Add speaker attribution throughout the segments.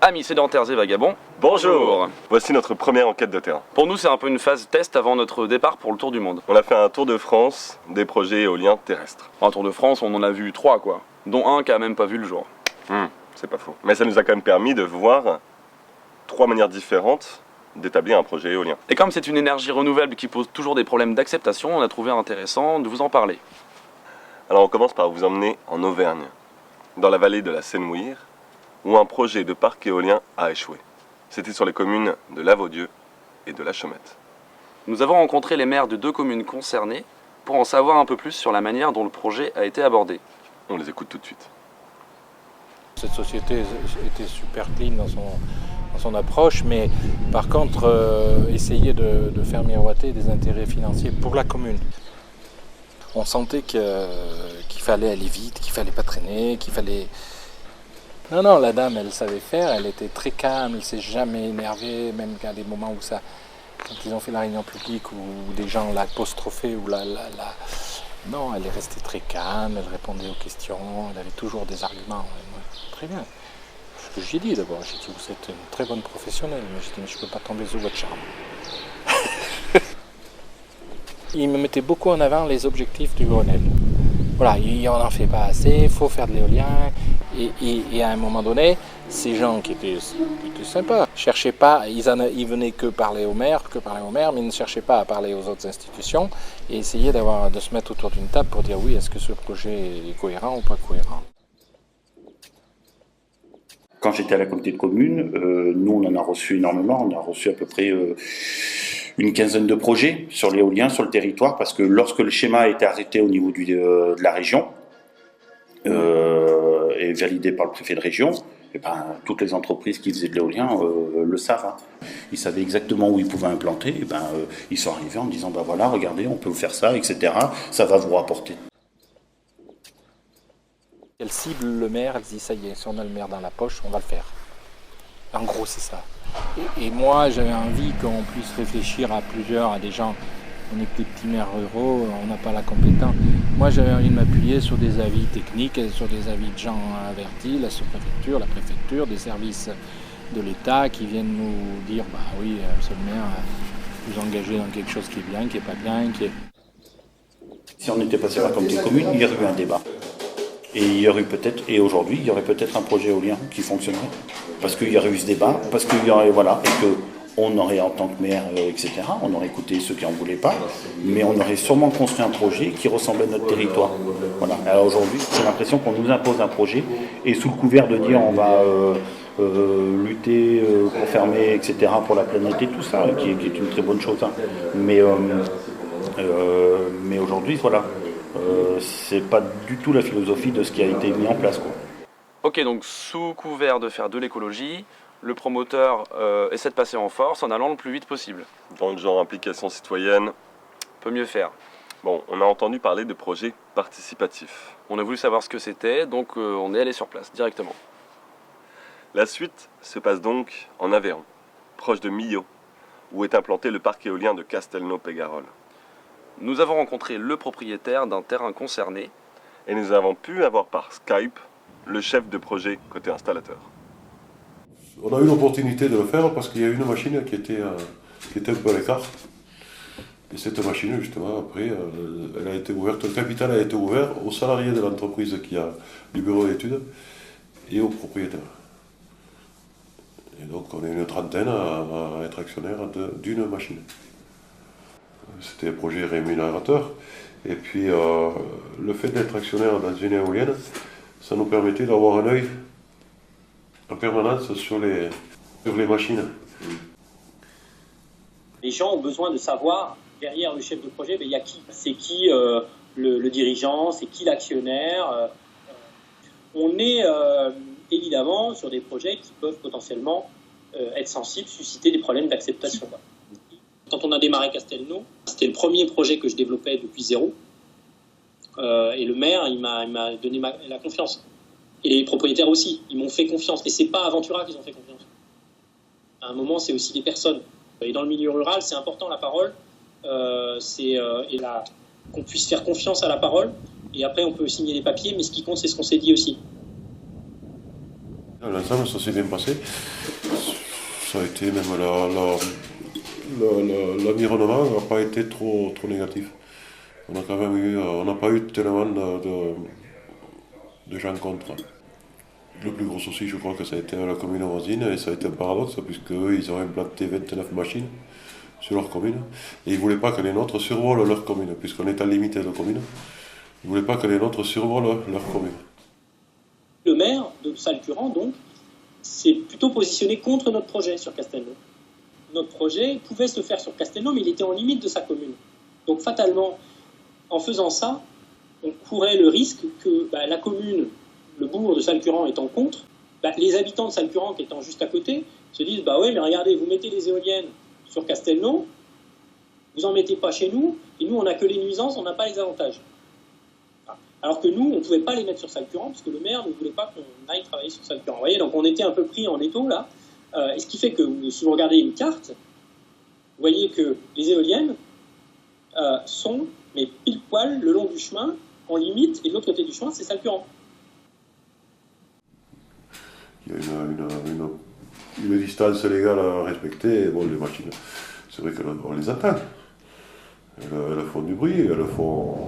Speaker 1: Amis sédentaires et vagabonds,
Speaker 2: Bonjour. Voici notre première enquête de terrain.
Speaker 1: Pour nous, c'est un peu une phase test avant notre départ pour le tour du monde.
Speaker 2: On a fait un tour de France des projets éoliens terrestres.
Speaker 1: Un tour de France, on en a vu 3 quoi, dont un qui a même pas vu le jour.
Speaker 2: C'est pas faux. Mais ça nous a quand même permis de voir 3 manières différentes d'établir un projet éolien.
Speaker 1: Et comme c'est une énergie renouvelable qui pose toujours des problèmes d'acceptation, on a trouvé intéressant de vous en parler.
Speaker 2: Alors on commence par vous emmener en Auvergne, dans la vallée de la Seine-Mouire, où un projet de parc éolien a échoué. C'était sur les communes de Lavaudieu et de La Chaumette.
Speaker 1: Nous avons rencontré les maires de 2 communes concernées pour en savoir un peu plus sur la manière dont le projet a été abordé.
Speaker 2: On les écoute tout de suite.
Speaker 3: Cette société était super clean dans son approche, mais par contre, essayer de faire miroiter des intérêts financiers pour la commune. On sentait qu'il fallait aller vite, qu'il fallait pas traîner, qu'il fallait... Non, la dame, elle savait faire, elle était très calme, elle s'est jamais énervée, même qu'à des moments où ça... Quand ils ont fait la réunion publique, où des gens l'apostrophaient, ou Non, elle est restée très calme, elle répondait aux questions, elle avait toujours des arguments. Très bien. Ce que j'ai dit d'abord, j'ai dit vous êtes une très bonne professionnelle, mais j'ai dit mais je ne peux pas tomber sous votre charme. Il me mettait beaucoup en avant les objectifs du Grenelle. Voilà, on n'en fait pas assez, il faut faire de l'éolien. Et à un moment donné, ces gens qui étaient sympas, cherchaient pas, ils venaient que parler au maire, mais ils ne cherchaient pas à parler aux autres institutions et essayaient de se mettre autour d'une table pour dire oui, est-ce que ce projet est cohérent ou pas cohérent.
Speaker 4: Quand j'étais à la communauté de communes, nous on en a reçu énormément, on a reçu à peu près une quinzaine de projets sur l'éolien, sur le territoire, parce que lorsque le schéma a été arrêté au niveau de la région, et validé par le préfet de région, et toutes les entreprises qui faisaient de l'éolien le savent. Ils savaient exactement où ils pouvaient implanter, ils sont arrivés en disant voilà, regardez, on peut vous faire ça, etc. Ça va vous rapporter.
Speaker 3: Elle cible le maire, elle dit ça y est, si on a le maire dans la poche, on va le faire. En gros, c'est ça. Et moi, j'avais envie qu'on puisse réfléchir à plusieurs, à des gens. On est que des petits maires ruraux, on n'a pas la compétence. Moi, j'avais envie de m'appuyer sur des avis techniques, sur des avis de gens avertis, la sous-préfecture, la préfecture, des services de l'État qui viennent nous dire oui, monsieur le maire, vous engagez dans quelque chose qui est bien, qui n'est pas bien, qui est...
Speaker 4: Si on était passé par la communauté de communes, il y aurait eu un débat. Et aujourd'hui, il y aurait peut-être un projet éolien qui fonctionnerait. Parce qu'il y aurait eu ce débat, parce qu'il y aurait, et qu'on aurait, en tant que maire, etc., on aurait écouté ceux qui n'en voulaient pas, mais on aurait sûrement construit un projet qui ressemblait à notre territoire. Voilà. Alors aujourd'hui, j'ai l'impression qu'on nous impose un projet, et sous le couvert de dire on va lutter pour fermer, etc., pour la planète et tout ça, qui est une très bonne chose. Mais aujourd'hui, voilà. C'est pas du tout la philosophie de ce qui a été mis en place, quoi.
Speaker 1: Ok, donc sous couvert de faire de l'écologie, le promoteur essaie de passer en force en allant le plus vite possible.
Speaker 2: Dans le genre implication citoyenne,
Speaker 1: Peut mieux faire.
Speaker 2: bon, on a entendu parler de projets participatifs.
Speaker 1: On a voulu savoir ce que c'était, donc on est allé sur place directement.
Speaker 2: La suite se passe donc en Aveyron, proche de Millau, où est implanté le parc éolien de Castelnau-Pégarol.
Speaker 1: Nous avons rencontré le propriétaire d'un terrain concerné.
Speaker 2: Et nous avons pu avoir par Skype le chef de projet côté installateur.
Speaker 5: On a eu l'opportunité de le faire parce qu'il y a une machine qui était un peu à l'écart. Et cette machine, justement, après, elle a été ouverte, le capital a été ouvert aux salariés de l'entreprise qui a du bureau d'études et aux propriétaires. Et donc on est une trentaine à être actionnaire d'une machine. C'était un projet rémunérateur. Et puis le fait d'être actionnaire dans une éolienne, ça nous permettait d'avoir un œil en permanence sur les machines.
Speaker 6: Les gens ont besoin de savoir, derrière le chef de projet, il y a qui. C'est qui le dirigeant, c'est qui l'actionnaire. On est évidemment sur des projets qui peuvent potentiellement être sensibles, susciter des problèmes d'acceptation. Quand on a démarré Castelnau, c'était le premier projet que je développais depuis zéro. Et le maire, il m'a donné la confiance. Et les propriétaires aussi, ils m'ont fait confiance. Et c'est pas Aventura qu'ils ont fait confiance. À un moment, c'est aussi des personnes. Et dans le milieu rural, c'est important la parole. Qu'on puisse faire confiance à la parole. Et après, on peut signer les papiers, mais ce qui compte, c'est ce qu'on s'est dit aussi.
Speaker 5: L'ensemble, ça s'est bien passé. Ça a été même l'environnement n'a pas été trop négatif. On a quand même on n'a pas eu tellement de gens contre. Le plus gros souci, je crois que ça a été la commune voisine, et ça a été un paradoxe, puisqu'eux, ils ont implanté 29 machines sur leur commune, et ils ne voulaient pas que les nôtres survolent leur commune, puisqu'on est en limite de commune. Ils ne voulaient pas que les nôtres survolent leur commune.
Speaker 6: Le maire de Salcurand, donc, s'est plutôt positionné contre notre projet sur Castelnau. Notre projet pouvait se faire sur Castelnau, mais il était en limite de sa commune. Donc fatalement, en faisant ça, on courait le risque que la commune, le bourg de Salcurand étant contre, les habitants de Salcurand qui étant juste à côté se disent « oui, mais regardez, vous mettez les éoliennes sur Castelnau, vous n'en mettez pas chez nous, et nous on n'a que les nuisances, on n'a pas les avantages. » Alors que nous, on ne pouvait pas les mettre sur Salcurand, parce que le maire ne voulait pas qu'on aille travailler sur Salcurand. Vous voyez, donc on était un peu pris en étau là, et ce qui fait que si vous regardez une carte, vous voyez que les éoliennes sont, mais pile poil, le long du chemin, en limite, et de l'autre côté du chemin, c'est Salcurand.
Speaker 5: Il y a une distance légale à respecter, et bon, les machines, c'est vrai qu'on les attend. Elles font du bruit, elles ont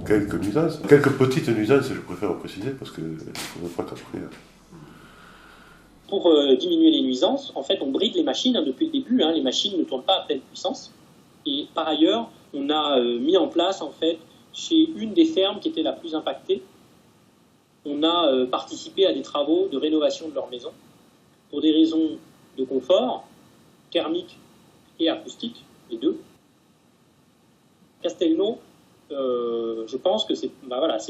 Speaker 5: quelques nuisances. Quelques petites nuisances, je préfère préciser, parce qu'il ne faudrait pas qu'après...
Speaker 6: Pour diminuer les nuisances, en fait, on bride les machines depuis le début. Les machines ne tournent pas à pleine puissance. Et par ailleurs, on a mis en place, en fait, chez une des fermes qui était la plus impactée, on a participé à des travaux de rénovation de leur maison pour des raisons de confort, thermique et acoustique, les deux. Castelnau, je pense que c'est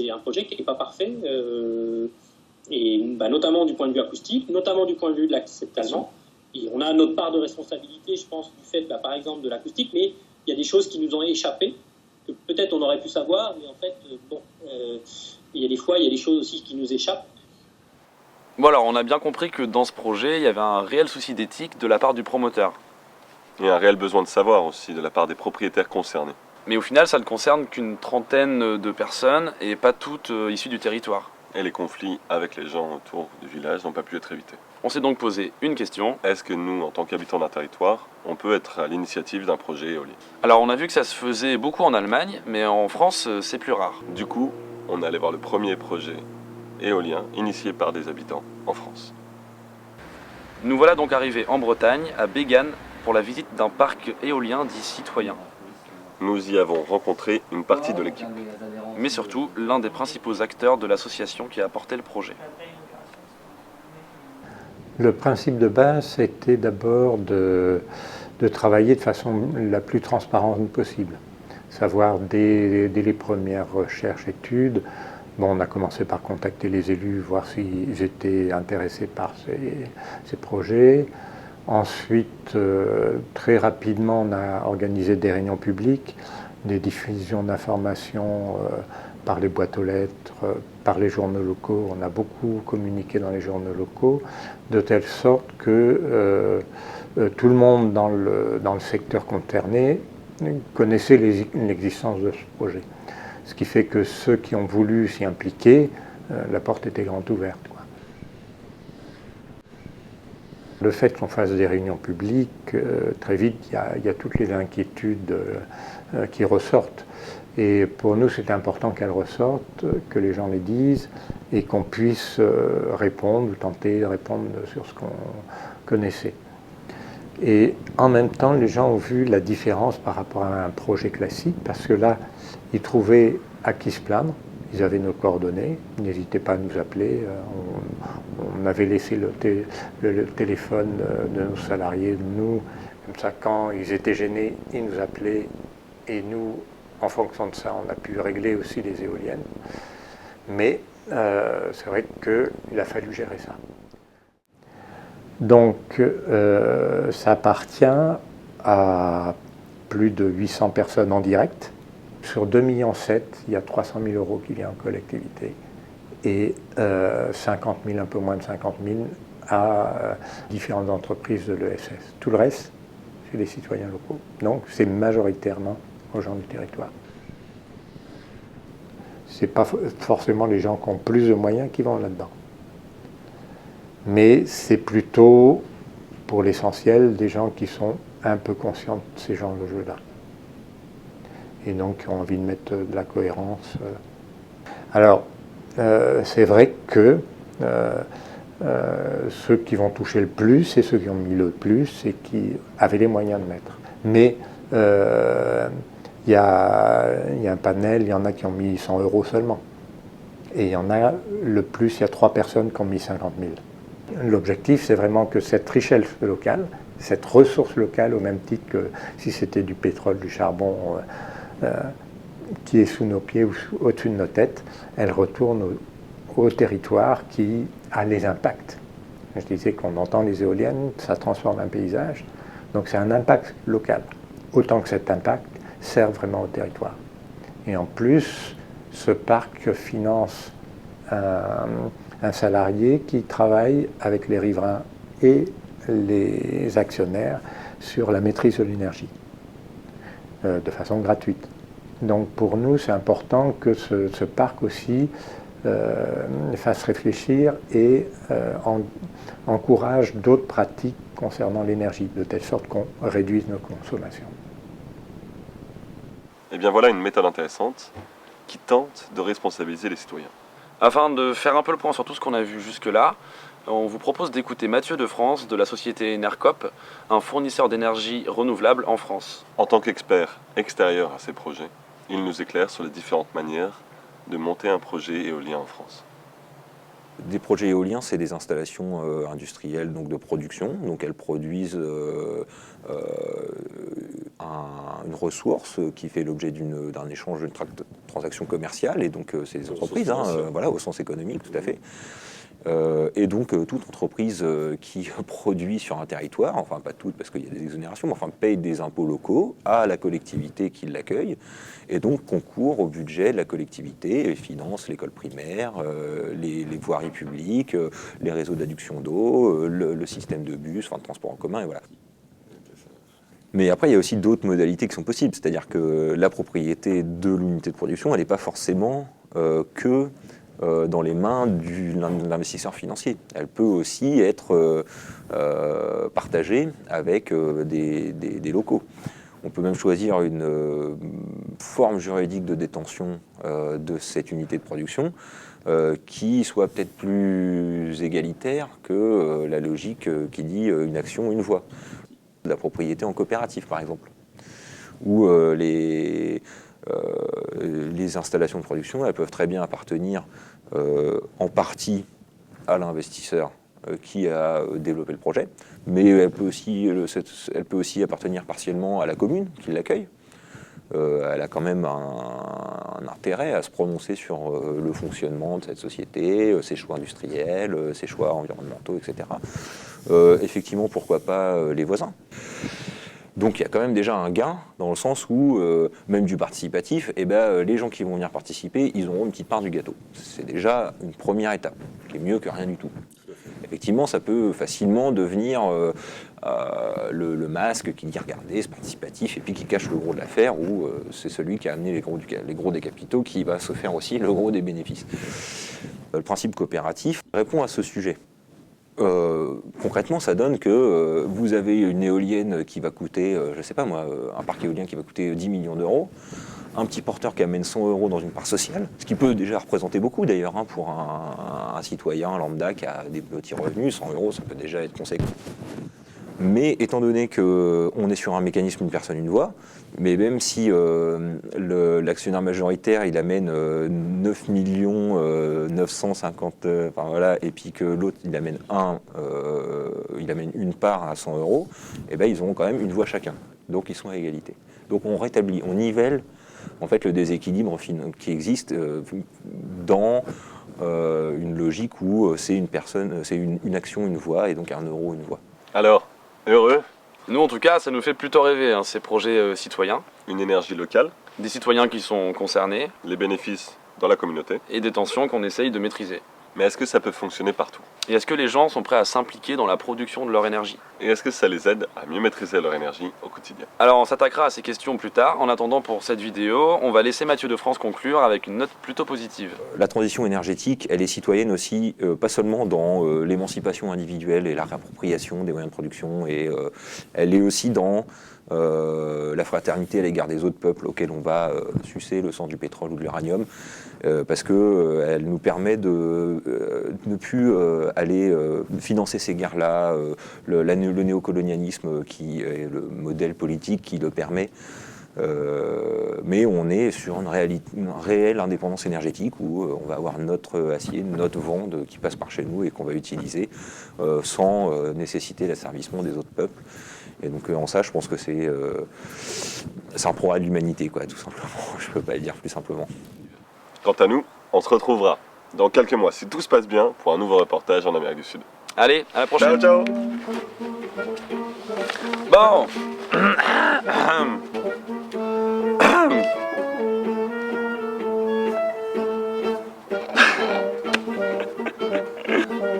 Speaker 6: un projet qui n'est pas parfait, et notamment du point de vue acoustique, notamment du point de vue de l'acceptation. Et on a notre part de responsabilité, je pense, du fait, par exemple, de l'acoustique, mais il y a des choses qui nous ont échappé, que peut-être on aurait pu savoir, mais en fait, il y a des fois, il y a des choses aussi qui nous échappent.
Speaker 1: Bon alors, on a bien compris que dans ce projet, il y avait un réel souci d'éthique de la part du promoteur.
Speaker 2: Et un réel besoin de savoir aussi de la part des propriétaires concernés.
Speaker 1: Mais au final, ça ne concerne qu'une trentaine de personnes et pas toutes issues du territoire.
Speaker 2: Et les conflits avec les gens autour du village n'ont pas pu être évités.
Speaker 1: On s'est donc posé une question.
Speaker 2: Est-ce que nous, en tant qu'habitants d'un territoire, on peut être à l'initiative d'un projet éolien?
Speaker 1: Alors on a vu que ça se faisait beaucoup en Allemagne, mais en France, c'est plus rare.
Speaker 2: Du coup, on est allé voir le premier projet éolien initié par des habitants en France.
Speaker 1: Nous voilà donc arrivés en Bretagne, à Bégane, pour la visite d'un parc éolien dit citoyen.
Speaker 2: Nous y avons rencontré une partie de l'équipe.
Speaker 1: Mais surtout, l'un des principaux acteurs de l'association qui a porté le projet.
Speaker 3: Le principe de base, c'était d'abord de travailler de façon la plus transparente possible. Savoir dès les premières recherches, études, on a commencé par contacter les élus, voir s'ils étaient intéressés par ces projets. Ensuite, très rapidement, on a organisé des réunions publiques, des diffusions d'informations par les boîtes aux lettres, par les journaux locaux. On a beaucoup communiqué dans les journaux locaux, de telle sorte que tout le monde dans le secteur concerné connaissait l'existence de ce projet. Ce qui fait que ceux qui ont voulu s'y impliquer, la porte était grande ouverte. Le fait qu'on fasse des réunions publiques, très vite, il y a toutes les inquiétudes qui ressortent. Et pour nous, c'est important qu'elles ressortent, que les gens les disent, et qu'on puisse répondre, ou tenter de répondre sur ce qu'on connaissait. Et en même temps, les gens ont vu la différence par rapport à un projet classique, parce que là, ils trouvaient à qui se plaindre. Ils avaient nos coordonnées, n'hésitez pas à nous appeler. On avait laissé le téléphone de nos salariés, comme ça, quand ils étaient gênés, ils nous appelaient, et nous, en fonction de ça, on a pu régler aussi les éoliennes. Mais c'est vrai qu'il a fallu gérer ça. Donc, ça appartient à plus de 800 personnes en direct. Sur 2,7 millions, il y a 300 000 euros qui viennent en collectivité et 50 000, un peu moins de 50 000 à différentes entreprises de l'ESS. Tout le reste, c'est les citoyens locaux. Donc, c'est majoritairement aux gens du territoire.
Speaker 7: Ce n'est pas forcément les gens qui ont plus de moyens qui vont là-dedans. Mais c'est plutôt, pour l'essentiel, des gens qui sont un peu conscients de ces genres de jeux-là. Et donc qui ont envie de mettre de la cohérence. Alors, c'est vrai que ceux qui vont toucher le plus, c'est ceux qui ont mis le plus et qui avaient les moyens de mettre. Mais il y a un panel, il y en a qui ont mis 100 € seulement. Et il y en a le plus, il y a 3 personnes qui ont mis 50 000. L'objectif, c'est vraiment que cette richesse locale, cette ressource locale, au même titre que si c'était du pétrole, du charbon, qui est sous nos pieds ou au-dessus de nos têtes, elle retourne au territoire qui a les impacts. Je disais qu'on entend les éoliennes, ça transforme un paysage, donc c'est un impact local, autant que cet impact sert vraiment au territoire. Et en plus, ce parc finance un salarié qui travaille avec les riverains et les actionnaires sur la maîtrise de l'énergie, de façon gratuite. Donc pour nous, c'est important que ce parc aussi fasse réfléchir et encourage d'autres pratiques concernant l'énergie, de telle sorte qu'on réduise nos consommations.
Speaker 2: Et bien voilà une méthode intéressante qui tente de responsabiliser les citoyens.
Speaker 1: Afin de faire un peu le point sur tout ce qu'on a vu jusque-là, on vous propose d'écouter Mathieu de France de la société Enercop, un fournisseur d'énergie renouvelable en France.
Speaker 2: En tant qu'expert extérieur à ces projets, il nous éclaire sur les différentes manières de monter un projet éolien en France.
Speaker 8: Des projets éoliens, c'est des installations industrielles donc de production. Donc elles produisent une ressource qui fait l'objet d'un échange, d'une transaction commerciale. Et donc c'est des entreprises, voilà, au sens économique, tout à fait. Et donc toute entreprise qui produit sur un territoire, enfin pas toutes parce qu'il y a des exonérations, mais enfin paye des impôts locaux à la collectivité qui l'accueille et donc concourt au budget de la collectivité et finance l'école primaire, les voiries publiques, les réseaux d'adduction d'eau, le système de bus, enfin de transport en commun et voilà. Mais après, il y a aussi d'autres modalités qui sont possibles, c'est-à-dire que la propriété de l'unité de production, elle n'est pas forcément que dans les mains de l'investisseur financier. Elle peut aussi être partagée avec des locaux. On peut même choisir une forme juridique de détention de cette unité de production qui soit peut-être plus égalitaire que la logique qui dit une action, une voix. La propriété en coopérative, par exemple, où les installations de production, elles peuvent très bien appartenir en partie à l'investisseur qui a développé le projet, mais elle peut aussi appartenir partiellement à la commune qui l'accueille. Elle a quand même un intérêt à se prononcer sur le fonctionnement de cette société, ses choix industriels, ses choix environnementaux, etc. Effectivement, pourquoi pas les voisins. Donc il y a quand même déjà un gain dans le sens où, même du participatif, les gens qui vont venir participer, ils auront une petite part du gâteau. C'est déjà une première étape, qui est mieux que rien du tout. Effectivement, ça peut facilement devenir le masque qui dit « regardez, c'est participatif » et puis qui cache le gros de l'affaire, ou c'est celui qui a amené les gros des capitaux qui va se faire aussi le gros des bénéfices. Le principe coopératif répond à ce sujet. Concrètement, ça donne que vous avez une éolienne qui va coûter, je sais pas moi, un parc éolien qui va coûter 10 millions d'euros, un petit porteur qui amène 100 € dans une part sociale, ce qui peut déjà représenter beaucoup d'ailleurs pour un citoyen lambda qui a des petits revenus, 100 €, ça peut déjà être conséquent. Mais étant donné qu'on est sur un mécanisme une personne, une voix, mais même si l'actionnaire majoritaire il amène 9 950 enfin voilà, et puis que l'autre il amène une part à 100 €, ils auront quand même une voix chacun. Donc ils sont à égalité. Donc on rétablit, on nivelle en fait le déséquilibre qui existe dans une logique où c'est une personne, c'est une action, une voix, et donc 1 €, une voix.
Speaker 2: Alors, heureux?
Speaker 1: Nous, en tout cas, ça nous fait plutôt rêver, ces projets citoyens.
Speaker 2: Une énergie locale,
Speaker 1: Des citoyens qui sont concernés
Speaker 2: les bénéfices dans la communauté.
Speaker 1: et des tensions qu'on essaye de maîtriser.
Speaker 2: Mais est-ce que ça peut fonctionner partout?
Speaker 1: Et est-ce que les gens sont prêts à s'impliquer dans la production de leur énergie?
Speaker 2: Et est-ce que ça les aide à mieux maîtriser leur énergie au quotidien?
Speaker 1: Alors on s'attaquera à ces questions plus tard. En attendant, pour cette vidéo, on va laisser Mathieu de France conclure avec une note plutôt positive.
Speaker 8: La transition énergétique, elle est citoyenne aussi, pas seulement dans l'émancipation individuelle et la réappropriation des moyens de production, et elle est aussi dans la fraternité à l'égard des autres peuples auxquels on va sucer le sang du pétrole ou de l'uranium, parce qu'elle nous permet de ne plus aller financer ces guerres-là, le néocolonialisme qui est le modèle politique qui le permet. Mais on est sur une réelle indépendance énergétique où on va avoir notre acier, notre vent qui passe par chez nous et qu'on va utiliser sans nécessiter l'asservissement des autres peuples. Et donc en ça, je pense que c'est un progrès de l'humanité, quoi, tout simplement. Je peux pas le dire plus simplement.
Speaker 2: Quant à nous, on se retrouvera dans quelques mois, si tout se passe bien, pour un nouveau reportage en Amérique du Sud.
Speaker 1: Allez, à la prochaine.
Speaker 2: Ciao, ciao.
Speaker 1: Bon.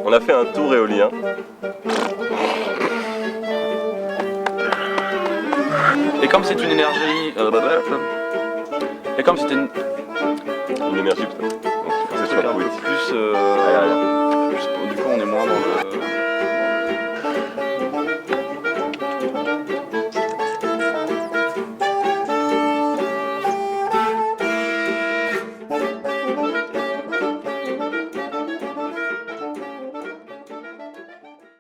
Speaker 2: On a fait un tour éolien.
Speaker 1: Et comme c'est une énergie... Et comme c'était une
Speaker 2: Une énergie peut-être. Donc, il faut que
Speaker 1: un
Speaker 2: ce
Speaker 1: truc
Speaker 2: soit
Speaker 1: un peu
Speaker 2: poétique.
Speaker 1: plus... du coup, on est moins dans le...